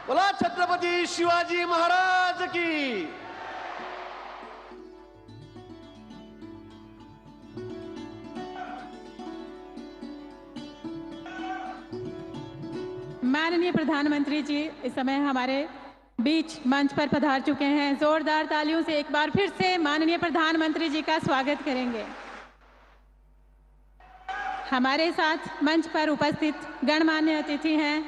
बोला छत्रपती शिवाजी महाराज की। माननीय प्रधानमंत्री जी इस समय हमारे बीच मंच पर पधार चुके हैं। जोरदार तालियों से एक बार फिर से माननीय प्रधानमंत्री जी का स्वागत करेंगे। हमारे साथ मंच पर उपस्थित गणमान्य अतिथि हैं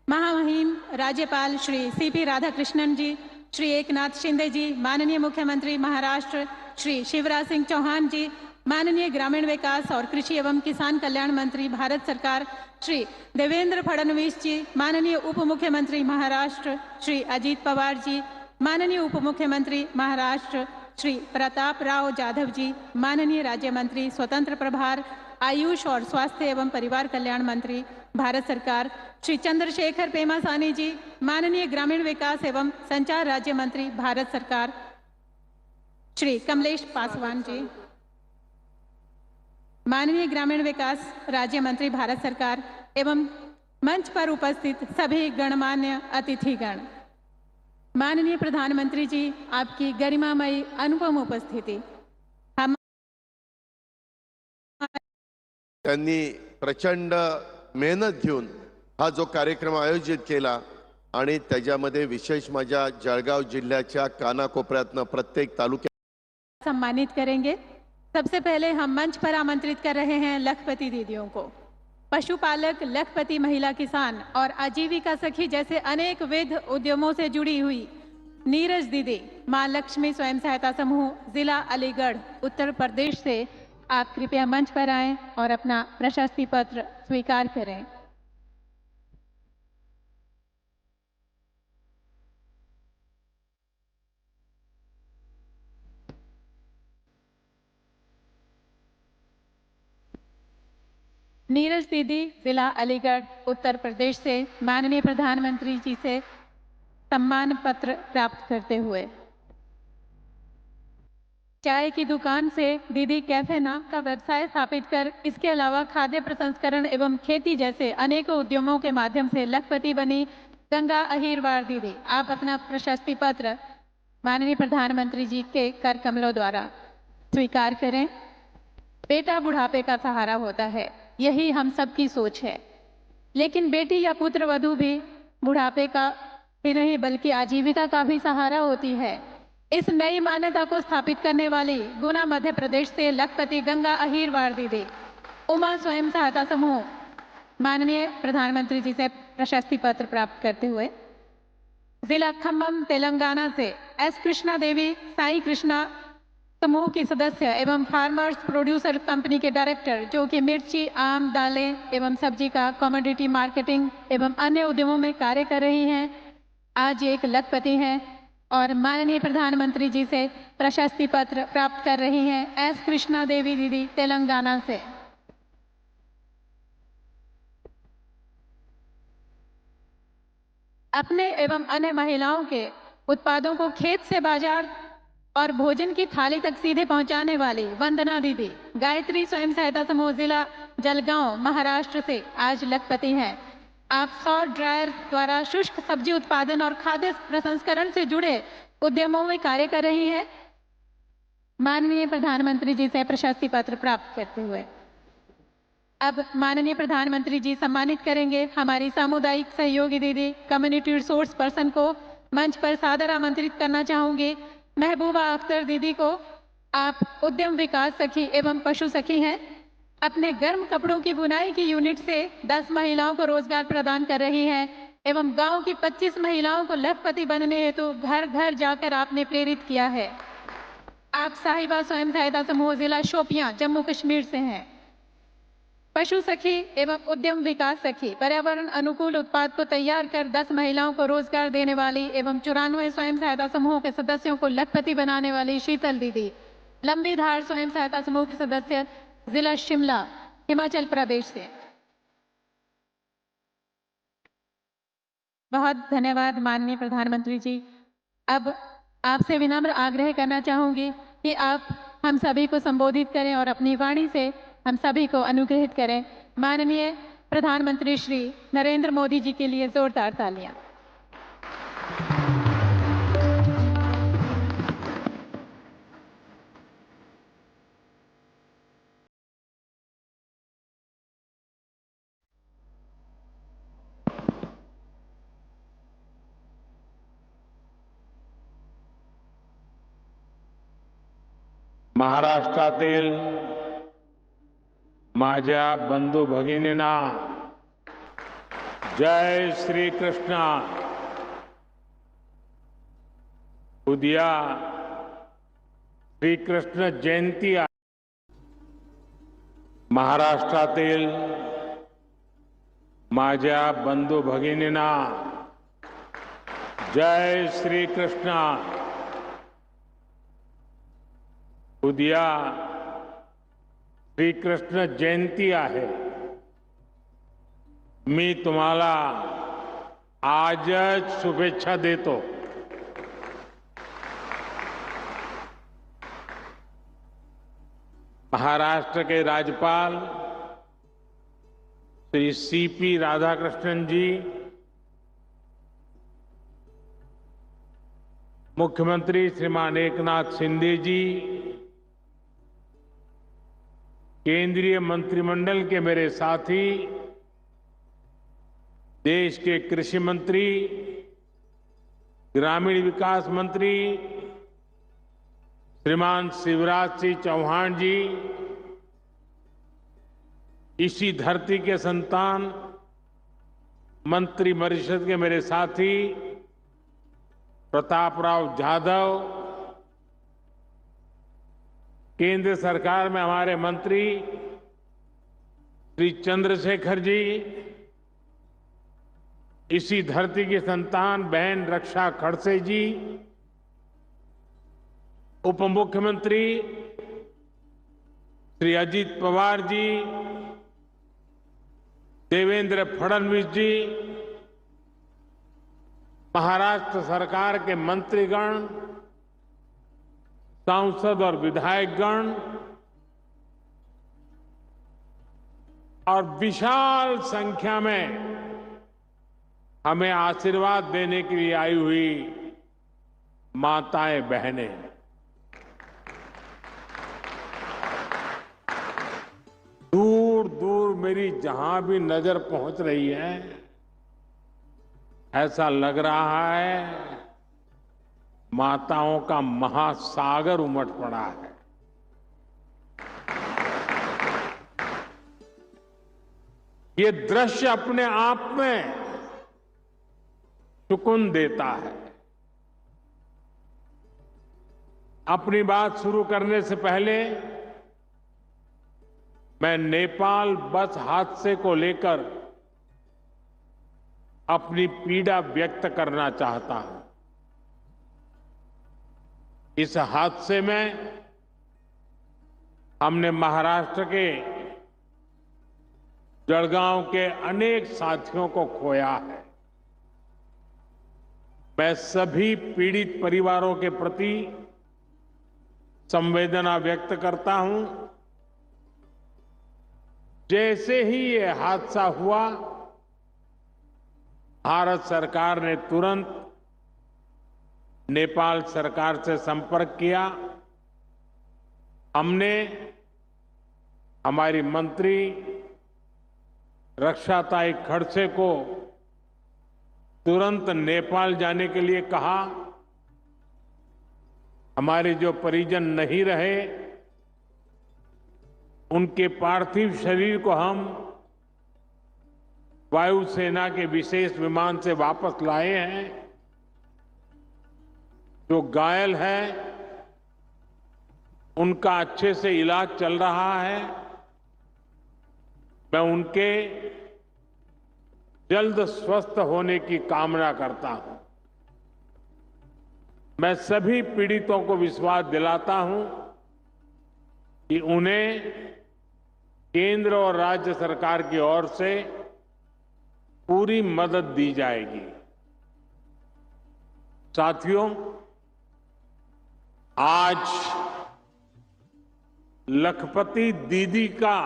महामहिम राज्यपाल श्री सीपी राधाकृष्णन जी, श्री एकनाथ शिंदे जी, माननीय मुख्यमंत्री महाराष्ट्र श्री शिवराज सिंह चौहान जी, माननीय ग्रामीण विकास और कृषि एवं किसान कल्याण मंत्री भारत सरकार श्री देवेंद्र फडणवीस जी, माननीय उप मुख्यमंत्री महाराष्ट्र श्री अजीत पवार जी, माननीय उप मुख्यमंत्री महाराष्ट्र श्री प्रताप राव जाधव जी, माननीय राज्य मंत्री स्वतंत्र प्रभार आयुष और स्वास्थ्य एवं परिवार कल्याण मंत्री भारत सरकार श्री चंद्रशेखर पेमासानी जी, माननीय ग्रामीण विकास एवं संचार राज्य मंत्री भारत सरकार श्री कमलेश पासवान जी, माननीय ग्रामीण विकास राज्य मंत्री भारत सरकार एवं मंच पर उपस्थित सभी गणमान्य अतिथिगण, माननीय प्रधानमंत्री जी आपकी गरिमामयी अनुपम उपस्थिति हम त्यांनी प्रचंड मेहनत घेऊन हा जो कार्यक्रम आयोजित केला आणि त्याच्यामध्ये विशेष माझ्या जळगाव जिल्ह्याच्या कानाकोपऱ्यातनं प्रत्येक तालुक्यात सम्मानित करेंगे। सबसे पहले हम मंच पर आमंत्रित कर रहे हैं लखपति दीदियों को। पशुपालक, लखपति महिला किसान और आजीविका सखी जैसे अनेक विध उद्यमों से जुड़ी हुई नीरज दीदी मां लक्ष्मी स्वयं सहायता समूह जिला अलीगढ़ उत्तर प्रदेश से आप कृपया मंच पर आएं और अपना प्रशस्ति पत्र स्वीकार करें। नीरज दीदी जिला अलीगढ़ उत्तर प्रदेश से माननीय प्रधानमंत्री जी से सम्मान पत्र प्राप्त करते हुए। चाय की दुकान से दीदी कैफे नाम का व्यवसाय स्थापित कर इसके अलावा खाद्य प्रसंस्करण एवं खेती जैसे अनेकों उद्यमों के माध्यम से लखपति बनी गंगा अहीरवार दीदी, आप अपना प्रशस्ति पत्र माननीय प्रधानमंत्री जी के कर कमलों द्वारा स्वीकार करें। बेटा बुढ़ापे का सहारा होता है, यही हम सबकी सोच है, लेकिन बेटी या पुत्र वधू भी बुढ़ापे का ही नहीं बल्कि आजीविका का भी सहारा होती है। इस नई मान्यता को स्थापित करने वाली गुना मध्य प्रदेश से लखपति गंगा अहीरवार दीदी उमा स्वयं सहायता समूह माननीय प्रधानमंत्री जी से प्रशस्ति पत्र प्राप्त करते हुए। जिला खम्भम तेलंगाना से एस कृष्णा देवी साई कृष्णा समूह की सदस्य एवं फार्मर्स प्रोड्यूसर कंपनी के डायरेक्टर जो कि मिर्ची, आम, दालें एवं सब्जी का कमोडिटी मार्केटिंग एवं अन्य उद्यमों में कार्य कर रही हैं, आज एक लखपति हैं और माननीय प्रधानमंत्री जी से प्रशस्ति पत्र प्राप्त कर रही हैं एस कृष्णा देवी दीदी तेलंगाना से। अपने एवं अन्य महिलाओं के उत्पादों को खेत से बाजार और भोजन की थाली तक सीधे पहुंचाने वाली वंदना दीदी गायत्री स्वयं सहायता समूह जिला जलगांव महाराष्ट्र से आज लखपति हैं। आप सौर ड्रायर द्वारा शुष्क सब्जी उत्पादन और खाद्य प्रसंस्करण से जुड़े उद्यमों में कार्य कर रही हैं। माननीय प्रधानमंत्री जी से प्रशस्ति पत्र प्राप्त करते हुए अब माननीय प्रधानमंत्री जी सम्मानित करेंगे हमारी सामुदायिक सहयोगी दीदी कम्युनिटी रिसोर्स पर्सन को। मंच पर सादर आमंत्रित करना चाहूंगी महबूबा अख्तर दीदी को। आप उद्यम विकास सखी एवं पशु सखी हैं, अपने गर्म कपड़ों की बुनाई की यूनिट से 10 महिलाओं को रोजगार प्रदान कर रही हैं एवं गांव की 25 महिलाओं को लखपति बनने हेतु घर घर जाकर आपने प्रेरित किया है। आप साहिबा स्वयं सहायता समूह जिला शोपियां जम्मू कश्मीर से हैं। पशु सखी एवं उद्यम विकास सखी पर्यावरण अनुकूल उत्पाद को तैयार कर 10 महिलाओं को रोजगार देने वाली एवं 94 स्वयं सहायता समूहों के सदस्यों को लखपति बनाने वाली शीतल दीदी लंबी धार स्वयं सहायता समूह के सदस्य जिला शिमला हिमाचल प्रदेश से। बहुत धन्यवाद माननीय प्रधानमंत्री जी। अब आपसे विनम्र आग्रह करना चाहूंगी कि आप हम सभी को संबोधित करें और अपनी वाणी से हम सभी को अनुग्रहित करें। माननीय प्रधानमंत्री श्री नरेंद्र मोदी जी के लिए जोरदार तालियां। महाराष्ट्रातील माझ्या बंधू भगिनींना जय श्री कृष्ण. उद्या श्रीकृष्ण जयंती आहे. महाराष्ट्रातील माझ्या बंधू भगिनींना जय श्री कृष्ण. उद्या श्रीकृष्ण जयंती आहे. मी तुम्हाला आजच शुभेच्छा देतो. महाराष्ट्र के राज्यपाल श्री सीपी राधाकृष्णन जी, मुख्यमंत्री श्रीमान एकनाथ शिंदे जी, केंद्रीय मंत्रिमंडल के मेरे साथी, देश के कृषि मंत्री, ग्रामीण विकास मंत्री श्रीमान शिवराज सिंह चौहान जी, इसी धरती के संतान मंत्रिपरिषद के मेरे साथी प्रतापराव जाधव, केंद्र सरकार में हमारे मंत्री श्री चंद्रशेखर जी, इसी धरती की संतान बहन रक्षा खड़से जी, उप मुख्यमंत्री श्री अजीत पवार जी, देवेंद्र फडणवीस जी, महाराष्ट्र सरकार के मंत्रीगण, सांसद और विधायकगण और विशाल संख्या में हमें आशीर्वाद देने के लिए आई हुई माताएं बहनें, दूर दूर मेरी जहां भी नजर पहुंच रही है, ऐसा लग रहा है माताओं का महासागर उमड़ पड़ा है. ये दृश्य अपने आप में सुकून देता है. अपनी बात शुरू करने से पहले मैं नेपाल बस हादसे को लेकर अपनी पीड़ा व्यक्त करना चाहता हूं. इस हादसे में हमने महाराष्ट्र के जलगांव के अनेक साथियों को खोया है. मैं सभी पीड़ित परिवारों के प्रति संवेदना व्यक्त करता हूं. जैसे ही ये हादसा हुआ, भारत सरकार ने तुरंत नेपाल सरकार से संपर्क किया. हमने हमारी मंत्री रक्षाताई खड़से को तुरंत नेपाल जाने के लिए कहा. हमारे जो परिजन नहीं रहे, उनके पार्थिव शरीर को हम वायुसेना के विशेष विमान से वापस लाए हैं. जो घायल है उनका अच्छे से इलाज चल रहा है. मैं उनके जल्द स्वस्थ होने की कामना करता हूं. मैं सभी पीड़ितों को विश्वास दिलाता हूं कि उन्हें केंद्र और राज्य सरकार की ओर से पूरी मदद दी जाएगी. साथियों, आज लखपति दीदी का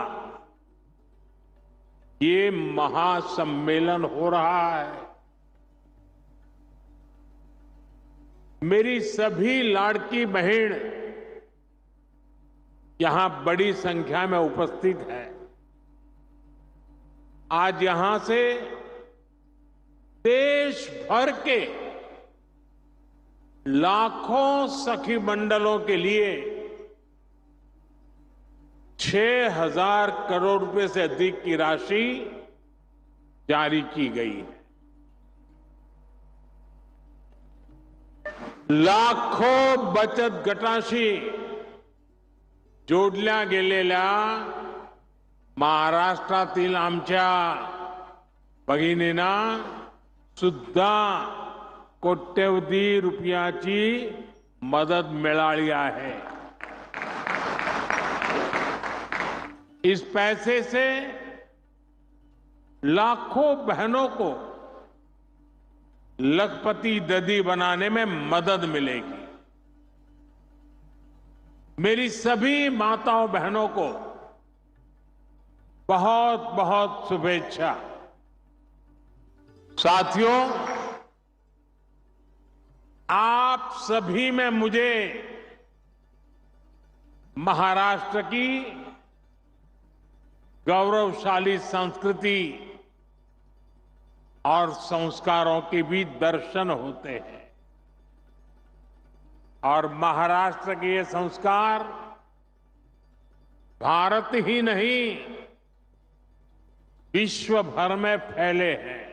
ये महासम्मेलन हो रहा है. मेरी सभी लाड़की बहन यहां बड़ी संख्या में उपस्थित है. आज यहां से देश भर के लाखों सखी मंडलों के लिए 6,000 करोड़ रुपए से अधिक की राशि जारी की गई है। लाखों बचत गटांशी जोडल्या गेलेल्या महाराष्ट्रातील आमच्या भगिनींना सुद्धा कोट्यवधी रुपयाची मदत मिळाली आहे। इस पैसे से लाखों बहनों को लखपति दीदी बनाने में मदद मिलेगी। मेरी सभी माताओं बहनों को बहुत बहुत शुभेच्छा। साथियों, आप सभी में मुझे महाराष्ट्र की गौरवशाली संस्कृति और संस्कारों के भी दर्शन होते हैं और महाराष्ट्र के ये संस्कार भारत ही नहीं विश्व भर में फैले हैं।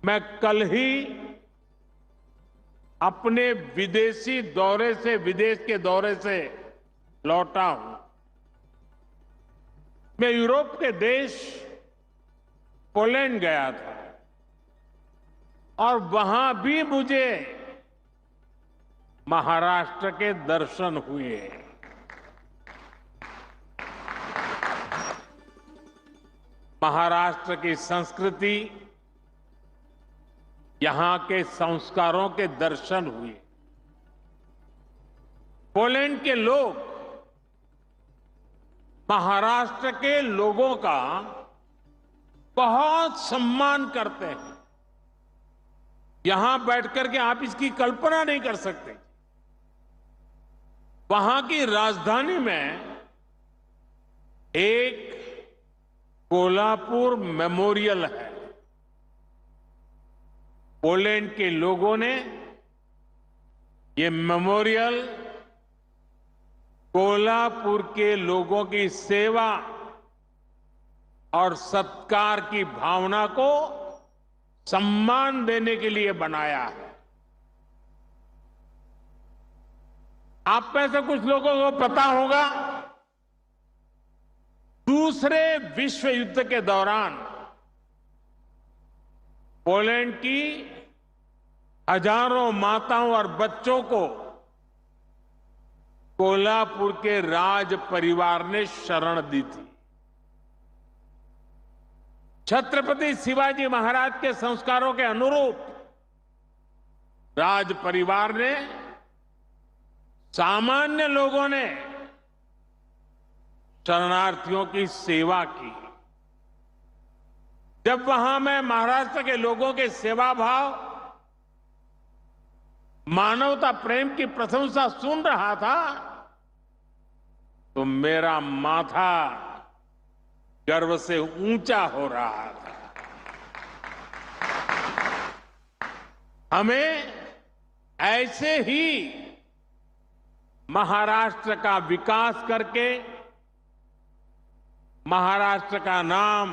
मैं कल ही अपने विदेश के दौरे से लौटा हूं। मैं यूरोप के देश पोलैंड गया था और वहां भी मुझे महाराष्ट्र के दर्शन हुए। महाराष्ट्र की संस्कृति, यहां के संस्कारों के दर्शन हुए। पोलैंड के लोग महाराष्ट्र के लोगों का बहुत सम्मान करते हैं। यहां बैठकर के आप इसकी कल्पना नहीं कर सकते। वहां की राजधानी में एक कोल्हापुर मेमोरियल है। पोलैंड के लोगों ने ये मेमोरियल कोल्हापुर के लोगों की सेवा और सत्कार की भावना को सम्मान देने के लिए बनाया है। आप में से कुछ लोगों को पता होगा, दूसरे विश्व युद्ध के दौरान पोलैंड की हजारों माताओं और बच्चों को कोल्हापुर के राज परिवार ने शरण दी थी। छत्रपति शिवाजी महाराज के संस्कारों के अनुरूप राज परिवार ने, सामान्य लोगों ने शरणार्थियों की सेवा की। जब वहां मैं महाराष्ट्र के लोगों के सेवा भाव, मानवता प्रेम की प्रशंसा सुन रहा था तो मेरा माथा गर्व से ऊंचा हो रहा था। हमें ऐसे ही महाराष्ट्र का विकास करके महाराष्ट्र का नाम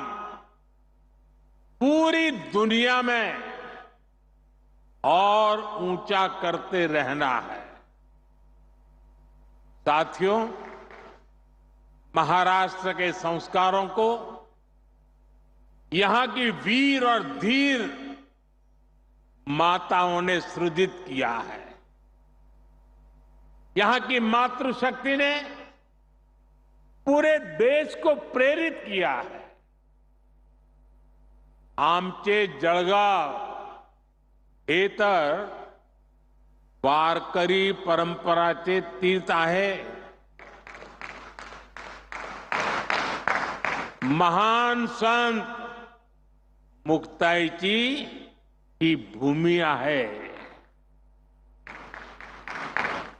पूरी दुनिया में और ऊंचा करते रहना है। साथियों, महाराष्ट्र के संस्कारों को यहां की वीर और धीर माताओं ने सृजित किया है। यहां की मातृशक्ति ने पूरे देश को प्रेरित किया है। आमचे जळगाव हे तर वारकरी परंपराचे तीर्थ आहे। महान संत मुक्ताईची ही भूमि आहे।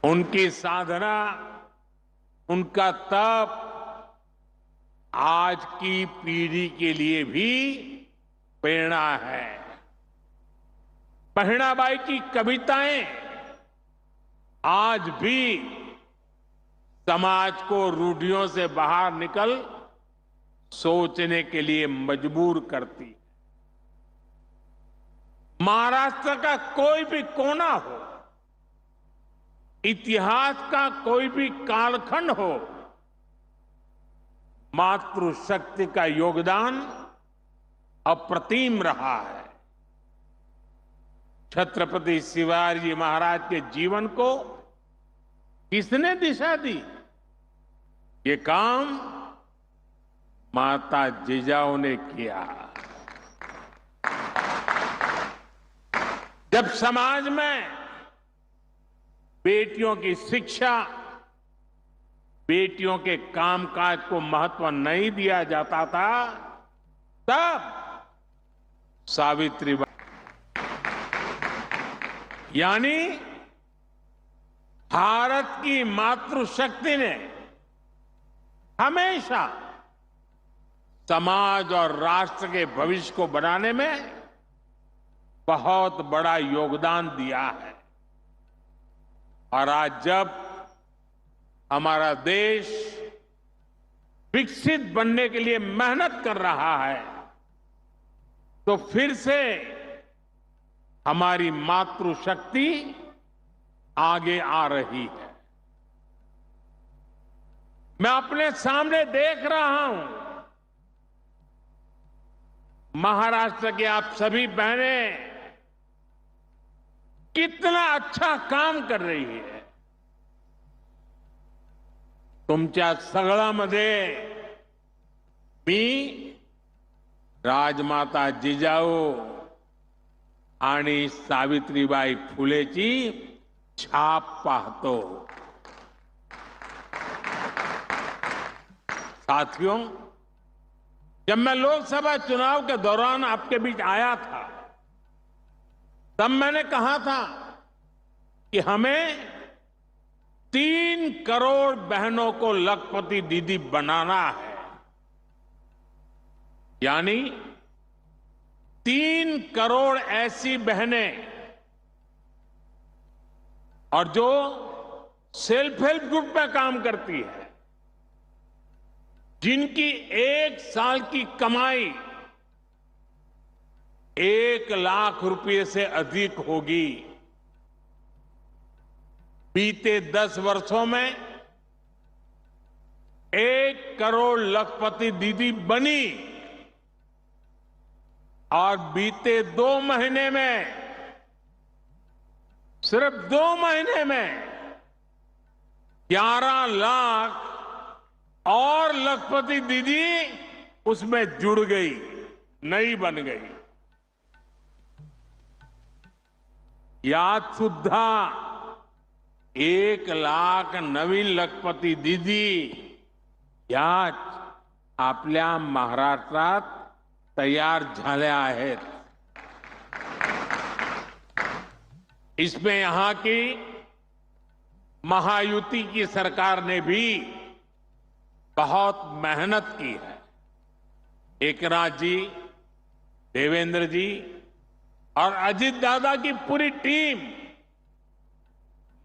उनकी साधना, उनका तप आज की पीढ़ी के लिए भी प्रेरणा है। बहिणाबाई की कविताएं आज भी समाज को रूढ़ियों से बाहर निकल सोचने के लिए मजबूर करती है। महाराष्ट्र का कोई भी कोना हो, इतिहास का कोई भी कालखंड हो, मातृशक्ति का योगदान अप्रतिम रहा है। छत्रपति शिवाजी महाराज के जीवन को किसने दिशा दी? ये काम माता जिजाऊ ने किया। जब समाज में बेटियों की शिक्षा, बेटियों के कामकाज को महत्व नहीं दिया जाता था, तब सावित्रीबाई यानी भारत की मातृशक्ति ने हमेशा समाज और राष्ट्र के भविष्य को बनाने में बहुत बड़ा योगदान दिया है। और आज जब हमारा देश विकसित बनने के लिए मेहनत कर रहा है, तो फिर से हमारी मातृशक्ति आगे आ रही है। मैं अपने सामने देख रहा हूं, महाराष्ट्र की आप सभी बहनें कितना अच्छा काम कर रही है। तुमच्या सगळ्यामध्ये मी राजमाता जिजाऊ आणि सावित्रीबाई फुलेची छाप पाहतो। साथियों, जब मैं लोकसभा चुनाव के दौरान आपके बीच आया था, तब मैंने कहा था कि हमें 3 करोड़ बहनों को लखपति दीदी बनाना है। यानी 3 करोड़ ऐसी बहनें और जो सेल्फ हेल्प ग्रुप में काम करती है, जिनकी 1 साल की कमाई 1 लाख रुपए से अधिक होगी। बीते 10 वर्षों में 1 करोड़ लखपति दीदी बनी और बीते 2 महीने में, सिर्फ 2 महीने में 11 लाख और लखपति दीदी उसमें जुड़ गई, नई बन गई। यात सुद्धा 1 लाख नवीन लखपती दीदी या आपल्या महाराष्ट्रात तयार झाल्या आहेत। इसमें यहां की महायुति की सरकार ने भी बहुत मेहनत की है। एकनाथ जी, देवेंद्र जी और अजित दादा की पूरी टीम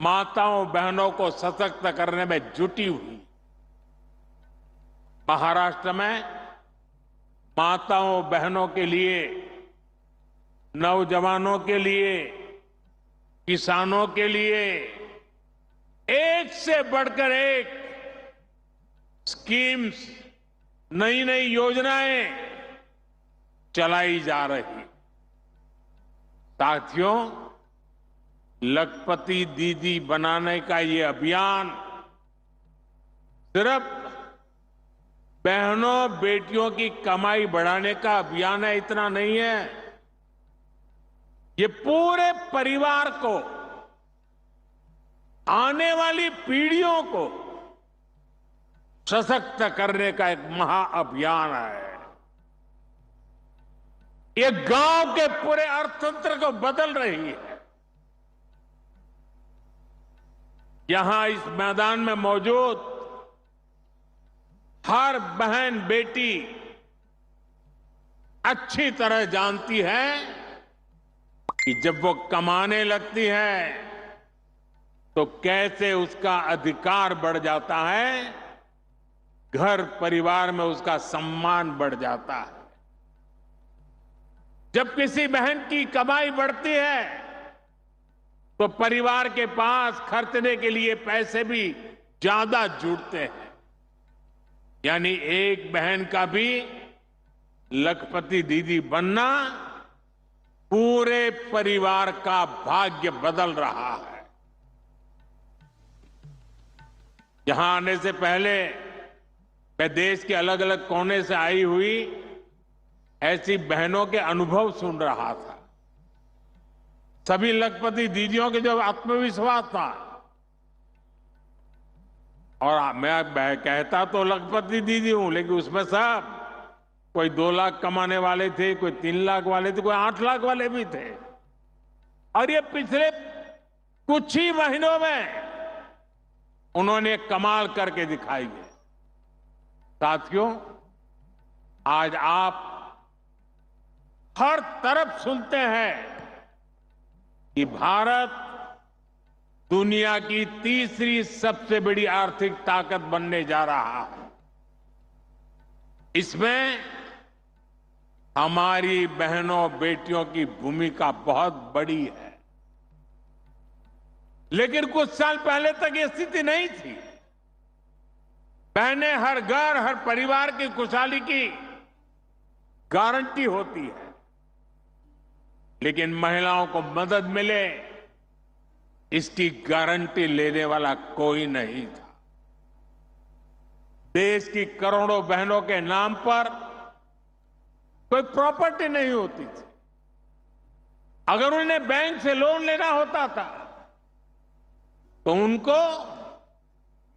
माताओं बहनों को सशक्त करने में जुटी हुई। महाराष्ट्र में माताओं बहनों के लिए, नौजवानों के लिए, किसानों के लिए एक से बढ़कर एक स्कीम्स, नई नई योजनाएं चलाई जा रही। साथियों, लखपति दीदी बनाने का ये अभियान सिर्फ बहनों बेटियों की कमाई बढ़ाने का अभियान है, इतना नहीं है। ये पूरे परिवार को, आने वाली पीढ़ियों को सशक्त करने का एक महाअभियान है। ये गांव के पूरे अर्थतंत्र को बदल रही है। यहां इस मैदान में मौजूद हर बहन बेटी अच्छी तरह जानती है कि जब वो कमाने लगती है तो कैसे उसका अधिकार बढ़ जाता है, घर परिवार में उसका सम्मान बढ़ जाता है। जब किसी बहन की कमाई बढ़ती है तो परिवार के पास खर्चने के लिए पैसे भी ज्यादा जुड़ते हैं। यानी एक बहन का भी लखपति दीदी बनना पूरे परिवार का भाग्य बदल रहा है। यहां आने से पहले मैं देश के अलग अलग कोने से आई हुई ऐसी बहनों के अनुभव सुन रहा था। सभी लखपति दीदियों के जो आत्मविश्वास था, और मैं कहता तो लखपति दीदी हूं, लेकिन उसमें सब कोई 2 लाख कमाने वाले थे, कोई 3 लाख वाले थे, कोई 8 लाख वाले भी थे। और ये पिछले कुछ ही महीनों में उन्होंने कमाल करके दिखाई है। साथियों, आज आप हर तरफ सुनते हैं कि भारत दुनिया की तीसरी सबसे बड़ी आर्थिक ताकत बनने जा रहा है। इसमें हमारी बहनों बेटियों की भूमिका बहुत बड़ी है। लेकिन कुछ साल पहले तक ये स्थिति नहीं थी। बहनें हर घर, हर परिवार की खुशहाली की गारंटी होती है, लेकिन महिलाओं को मदद मिले इसकी गारंटी लेने वाला कोई नहीं था। देश की करोड़ों बहनों के नाम पर कोई प्रॉपर्टी नहीं होती थी। अगर उन्हें बैंक से लोन लेना होता था तो उनको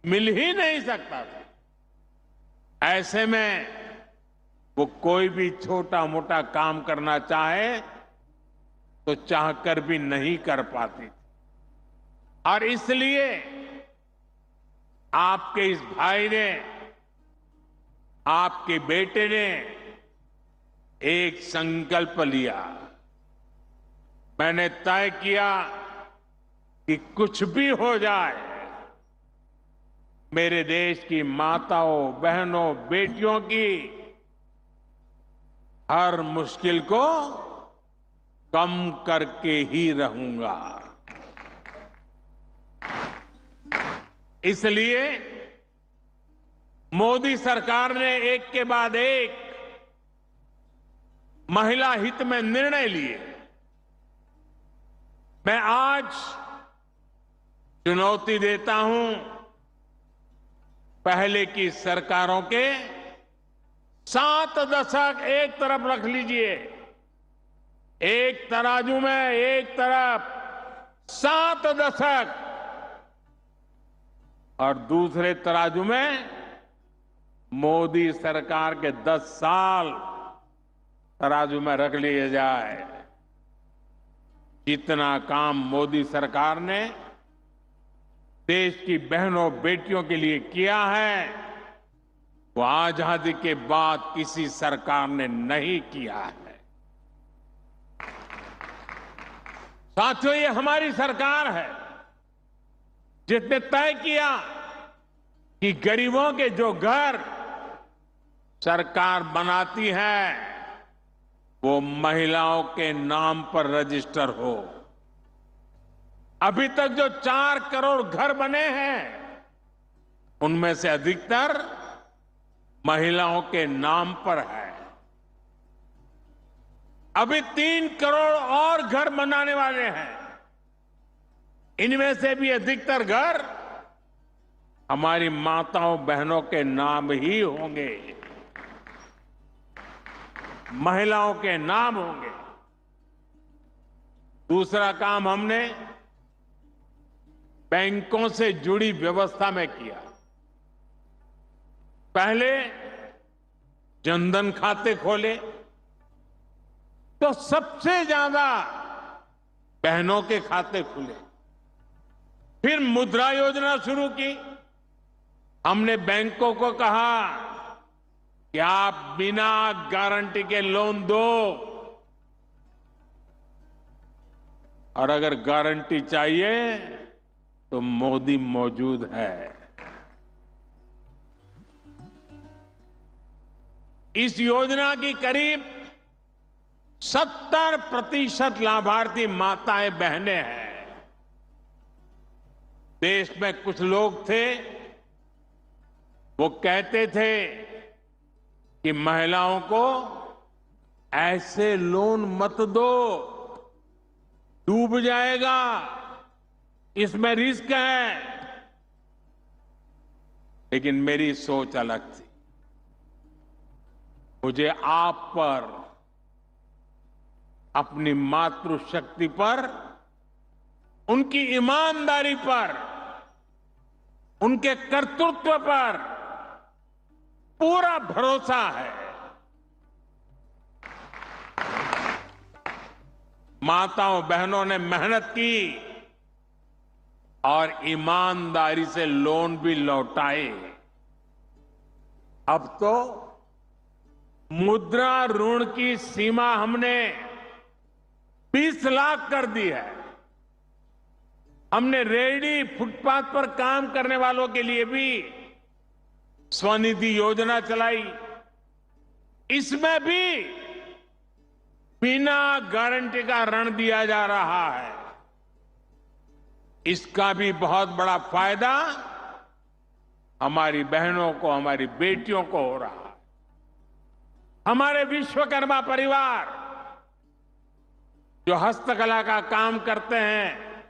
मिल ही नहीं सकता था। ऐसे में वो कोई भी छोटा मोटा काम करना चाहे तो चाहकर भी नहीं कर पाती। और इसलिए आपके इस भाई ने, आपके बेटे ने एक संकल्प लिया। मैंने तय किया कि कुछ भी हो जाए, मेरे देश की माताओं, बहनों, बेटियों की हर मुश्किल को कम करके ही रहूंगा। इसलिए मोदी सरकार ने एक के बाद एक महिला हित में निर्णय लिए। मैं आज चुनौती देता हूं पहले की सरकारों के 7 दशक एक तरफ रख लीजिए। एक तराजू में एक तरफ 7 दशक और दूसरे तराजू में मोदी सरकार के 10 साल तराजू में रख लिए जाए। जितना काम मोदी सरकार ने देश की बहनों बेटियों के लिए किया है वो आजादी के बाद किसी सरकार ने नहीं किया है। साथियों, ये हमारी सरकार है जिसने तय किया कि गरीबों के जो घर सरकार बनाती है वो महिलाओं के नाम पर रजिस्टर हो। अभी तक जो 4 करोड़ घर बने हैं उनमें से अधिकतर महिलाओं के नाम पर है। अभी 3 करोड़ और घर बनाने वाले हैं। इनमें से भी अधिकतर घर हमारी माताओं बहनों के नाम ही होंगे, महिलाओं के नाम होंगे। दूसरा काम हमने बैंकों से जुड़ी व्यवस्था में किया। पहले जनधन खाते खोले तो सबसे ज्यादा बहनों के खाते खुले। फिर मुद्रा योजना शुरू की। हमने बैंकों को कहा कि आप बिना गारंटी के लोन दो, और अगर गारंटी चाहिए तो मोदी मौजूद है। इस योजना की करीब 70% लाभार्थी माताएं बहनें हैं। देश में कुछ लोग थे, वो कहते थे कि महिलाओं को ऐसे लोन मत दो, डूब जाएगा, इसमें रिस्क है। लेकिन मेरी सोच अलग थी। मुझे आप पर, अपनी मातृशक्ति पर, उनकी ईमानदारी पर, उनके कर्तृत्व पर पूरा भरोसा है। माताओं बहनों ने मेहनत की और ईमानदारी से लोन भी लौटाए। अब तो मुद्रा ऋण की सीमा हमने 20 लाख कर दी है। हमने रेहड़ी फुटपाथ पर काम करने वालों के लिए भी स्वनिधि योजना चलाई। इसमें भी बिना गारंटी का ऋण दिया जा रहा है। इसका भी बहुत बड़ा फायदा हमारी बहनों को, हमारी बेटियों को हो रहा है। हमारे विश्वकर्मा परिवार जो हस्तकला का काम करते हैं,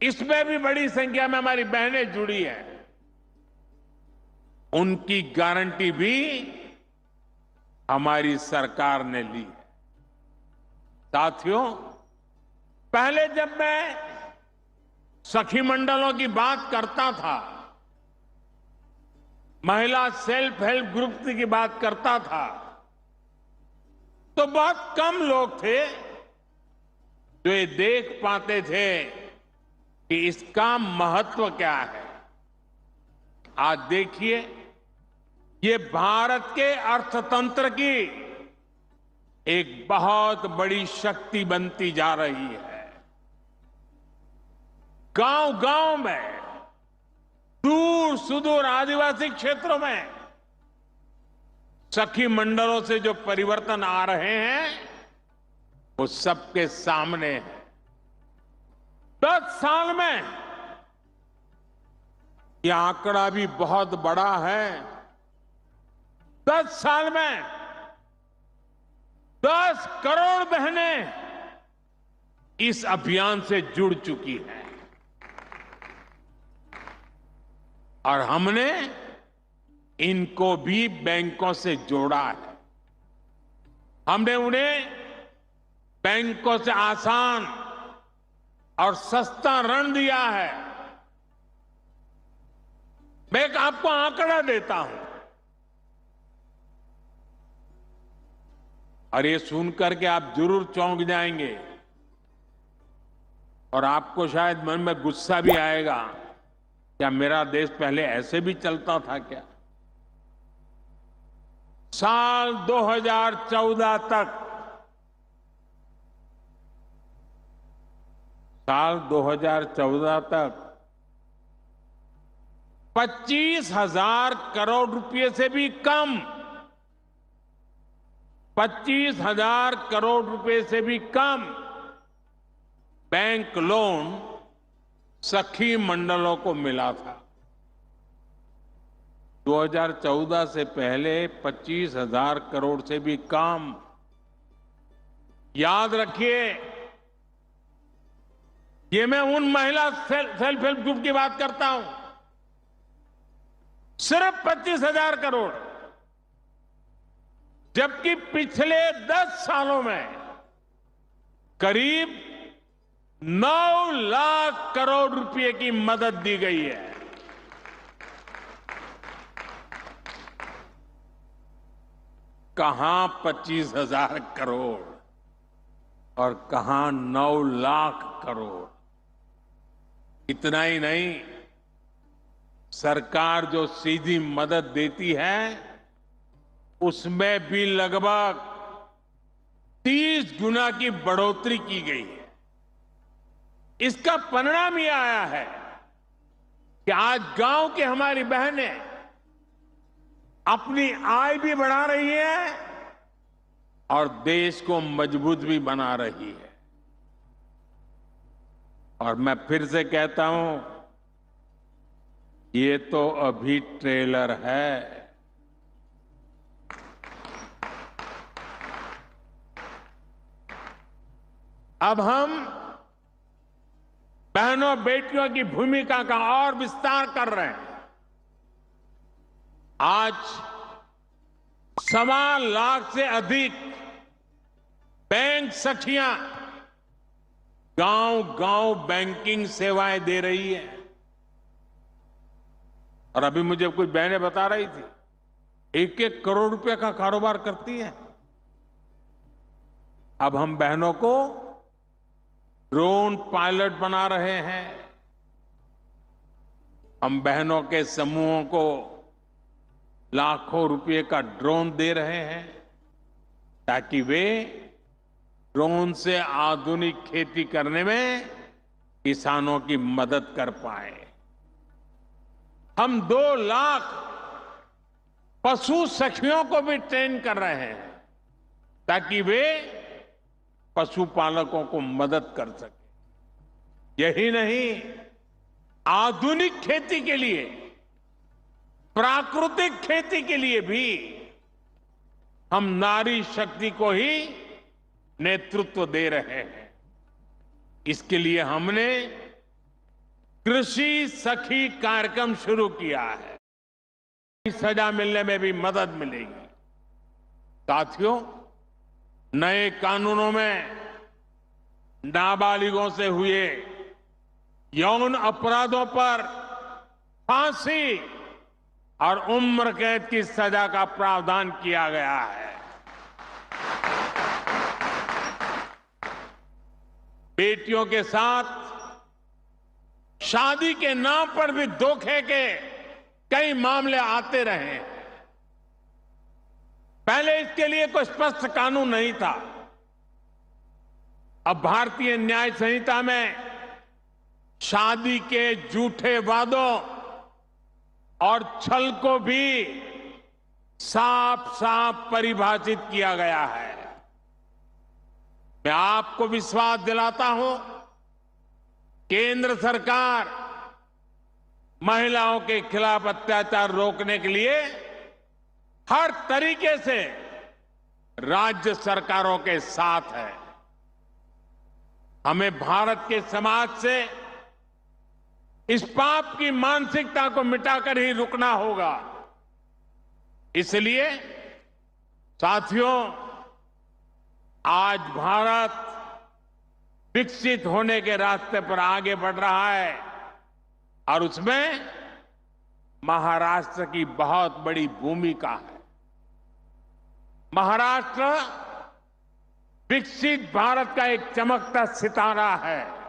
इसमें भी बड़ी संख्या में हमारी बहनें जुड़ी हैं। उनकी गारंटी भी हमारी सरकार ने ली है। साथियों, पहले जब मैं सखी मंडलों की बात करता था, महिला सेल्फ हेल्प ग्रुप की बात करता था, तो बहुत कम लोग थे जो ये देख पाते थे कि इसका महत्व क्या है। आज देखिए, ये भारत के अर्थतंत्र की एक बहुत बड़ी शक्ति बनती जा रही है। गांव-गांव में, दूर सुदूर आदिवासी क्षेत्रों में सखी मंडलों से जो परिवर्तन आ रहे हैं, वो सबके सामने है। 10 साल में यह आंकड़ा भी बहुत बड़ा है। 10 साल में 10 करोड़ बहनें इस अभियान से जुड़ चुकी हैं और हमने इनको भी बैंकों से जोड़ा है। हमने उन्हें बैंकों से आसान और सस्ता ऋण दिया है। मैं एक आपको आंकड़ा देता हूं और ये सुनकर के आप जरूर चौंक जाएंगे और आपको शायद मन में गुस्सा भी आएगा, क्या मेरा देश पहले ऐसे भी चलता था क्या? साल 2014 तक, साल 2014 तक 25,000 करोड़ रुपए से भी कम, 25,000 करोड़ रुपए से भी कम बैंक लोन सखी मंडलों को मिला था। 2014 से पहले 25,000 करोड़ से भी कम। याद रखिए, ये मैं उन महिला सेल्फ हेल्प ग्रुप की बात करता हूं। सिर्फ 25,000 करोड़, जबकि पिछले 10 सालों में करीब 9 लाख करोड़ रुपए की मदद दी गई है। कहां 25,000 करोड़ और कहां 9 लाख करोड़। इतना ही नहीं, सरकार जो सीधी मदद देती है उसमें भी लगभग 30 गुना की बढ़ोतरी की गई है। इसका परिणाम यह आया है कि आज गांव की हमारी बहनें अपनी आय भी बढ़ा रही है और देश को मजबूत भी बना रही है। और मैं फिर से कहता हूं, ये तो अभी ट्रेलर है। अब हम बहनों बेटियों की भूमिका का और विस्तार कर रहे हैं। आज 1.25 लाख से अधिक बैंक सखियां गांव-गांव बैंकिंग सेवाएं दे रही है। और अभी मुझे कुछ बहनें बता रही थी, 1-1 करोड़ रुपए का कारोबार करती है। अब हम बहनों को ड्रोन पायलट बना रहे हैं। हम बहनों के समूहों को लाखों रुपए का ड्रोन दे रहे हैं ताकि वे ड्रोन से आधुनिक खेती करने में किसानों की मदद कर पाए। हम 2 लाख पशु सखियों को भी ट्रेन कर रहे हैं ताकि वे पशुपालकों को मदद कर सके। यही नहीं, आधुनिक खेती के लिए, प्राकृतिक खेती के लिए भी हम नारी शक्ति को ही नेतृत्व दे रहे हैं। इसके लिए हमने कृषि सखी कार्यक्रम शुरू किया है। सजा मिलने में भी मदद मिलेगी। साथियों, नए कानूनों में नाबालिगों से हुए यौन अपराधों पर फांसी और उम्र कैद की सजा का प्रावधान किया गया है। बेटियों के साथ शादी के नाम पर भी धोखे के कई मामले आते रहे। पहले इसके लिए कोई स्पष्ट कानून नहीं था। अब भारतीय न्याय संहिता में शादी के झूठे वादों और छल को भी साफ साफ परिभाषित किया गया है। मैं आपको विश्वास दिलाता हूं, केंद्र सरकार महिलाओं के खिलाफ अत्याचार रोकने के लिए हर तरीके से राज्य सरकारों के साथ है। हमें भारत के समाज से इस पाप की मानसिकता को मिटाकर ही रुकना होगा। इसलिए साथियों, आज भारत विकसित होने के रास्ते पर आगे बढ़ रहा है और उसमें महाराष्ट्र की बहुत बड़ी भूमिका है। महाराष्ट्र विकसित भारत का एक चमकता सितारा है।